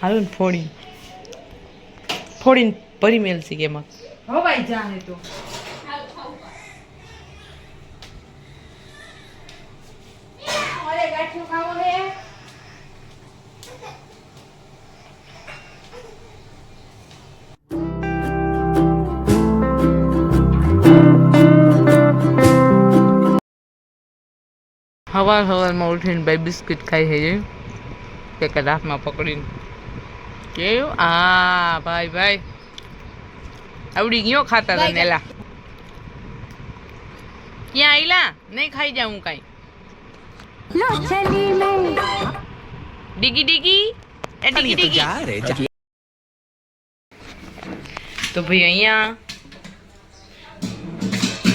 હાલો ને ફોડીને ભરી મેલસી કે એમાં હવાઈ જાહે તો ઓરે ગાંઠિયું ખાવો હે હવારમાં ઉઠીને ભાઈ બિસ્કિટ ખાઈ છે પેકેટ હાથમાં પકડીને કેવું હા ભાઈ આવડી ગયો ખાતા હતા નેલા ક્યાં આઈલા નહીં ખાઈ જાઉં કાંઈ ડીગી એ ડીગી તો ભાઈ અહીંયા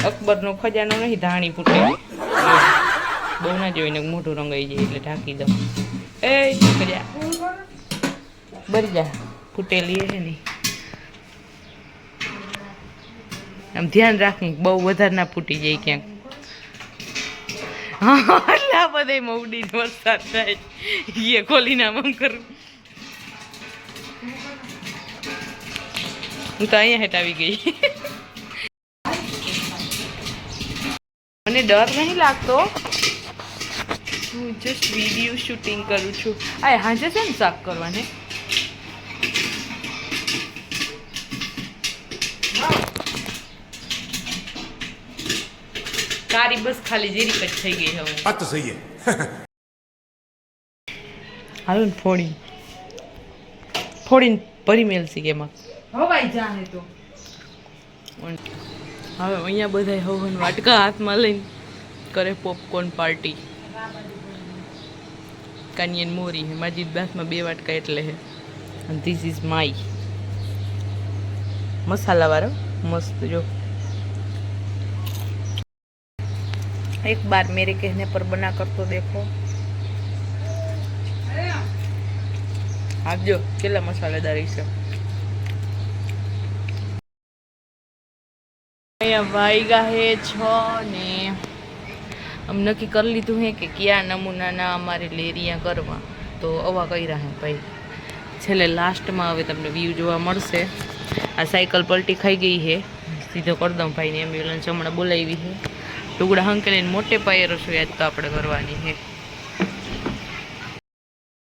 અકબરનો ખજાનો નહીં ધાણી ફૂટે બહુ ના જોઈને મોઢું રંગાઈ જાય એટલે ઢાંકી દઉં એ ખજા બરી જા ફૂટેલી હે ને આમ ધ્યાન રાખવું બહુ વધારે ના ફૂટી જાય ક્યાંક હા એટલે આ બધા મવડીને વરસાદ થાય એ ખોલીને આમ કરું હું તો અહીંયા હેઠ આવી ગઈ મને ડર નહીં લાગતો હું જસ્ટ વિડીયો શૂટિંગ કરું છું આ હાજે છે ને શાક કરવાને કારી બસ ખાલી જેરી કટ થઈ ગઈ હવે આ તો સહી હે હાલો ને ફોડીને ભરી મેલસી કે એમાં હવાઈ જાહે તો હવે અહીંયા બધા હવન વાટકા હાથમાં લઈને કરે પોપકોર્ન પાર્ટી કાનિયન મોરી હે માજીદ બાસમાં 2 વાટકા એટલે હે અને ધીસ ઇઝ માય મસાલાવાળો મસ્ત જો एक बार मेरे कहने पर बना कर तो देखो आप जो केला मसालेदार है वाईगा है छो ने हम नक्की कर लीधुं है कि क्या नमूना अमारे लेरिया करवा तो आवा कर्या है भाई छेल्ले लास्ट में हवे तमने व्यू जोवा मळशे आ साइकल पलटी खाई गई है सीधो कर दऊं भाई ने एम्ब्युलन्स हमणां बोलावी है टुकड़ा हंकेलीने मोटे पाये रसोई आज तो आपणे करवानी है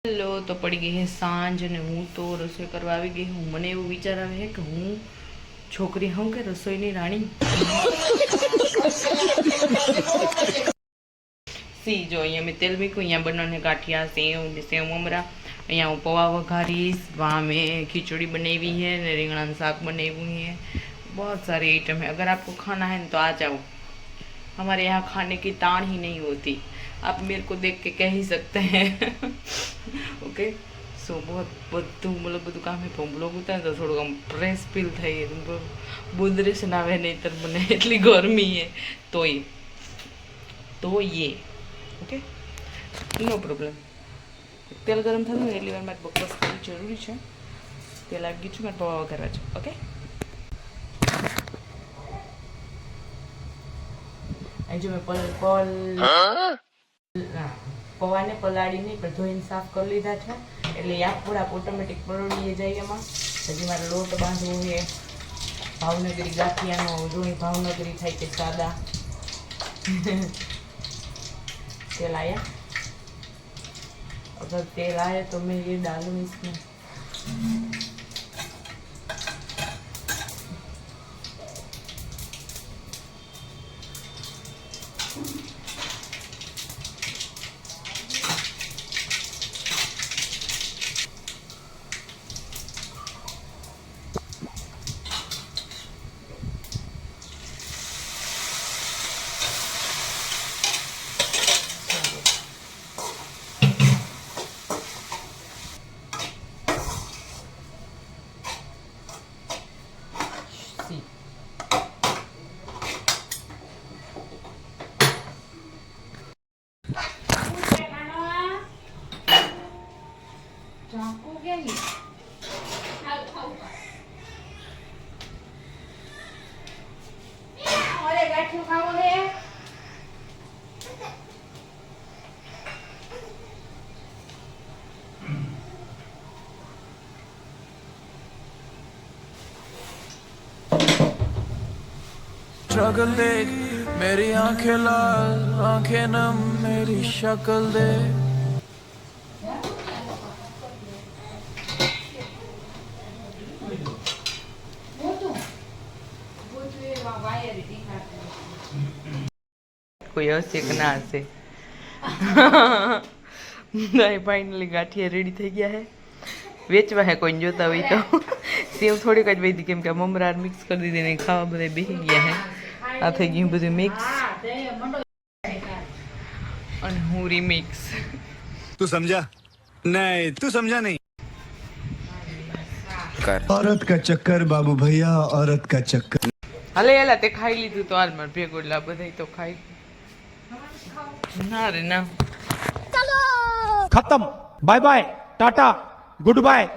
हेलो तो पड़ी गई है सांज ने हूँ तो रसोई करवा आवी गई हूँ मने एवुं विचार आवे है कि हूँ छोकरी हूँ के रसोईनी राणी सी जो अहींया मैं तेल मूक्युं अहींया बनाने गाठिया सेव ममरा अहींया हूँ पौवा वघारीश वहाँ मैं खिचड़ी बनावी है ने રીંગણાનું શાક बनाव्યું है बहुत सारी आइटम है अगर आपको खाना है तो आ जाओ हमारे यहाँ खाने की ताण ही नहीं होती आप मेरे को देख के कह ही सकते हैं ओके सो बहुत मतलब બધું કામ है પણ બ્લોગ ઉતારે તો થોડું આમ ફ્રેશ ફીલ થાય બોદરેશ ના આવે નહીં તો મને એટલી ગરમી है तो ये ओके नो प्रॉब्लम तेल गरम થતું ને એટલી વાર મારે બકવાસ કરવી જરૂરી છે તેલ આવી ગયું છે મારે પૌવા વઘારવા છે ઓકે जो मैं पौवाने पलाड़ी नहीं पर धोईने साफ कर लीधा है એટલે આ પૂરા ઓટોમેટિક પલળી જાય એમાં હજી મારે લોટ બાંધવો છે ભાવનગરી ગાંઠિયાનો જોઈ ભાવનગરી થાય કે સાદા तेल आया अगर तेल आए तो मैं ये डालूँ इसमें स्ट्रगल देख मेरी आंखें लाल आंखें नम मेरी शक्ल देख કોઈ હશે કે ના હશે ફાઇનલી ગાંઠિયા રેડી થઈ ગયા હે વેચવા હે કોઈ જોતા હોય તો સેવ થોડીક જ વધી કેમ કે મમરા મિક્સ કરી દીધી ને ખાવા બધા બેસી ગયા હે આ થઈ ગયું બધું મિક્સ અને હું રીમિક્સ तू समझा नहीं तू समझा नहीं औरत का चक्कर बाबू भैया औरत का चक्कर હાલે એલા તે ખાઈ લીધું તો હાલ માર ભેગો લા બધા તો ખાઈ ના રે ના खत्म bye bye tata good bye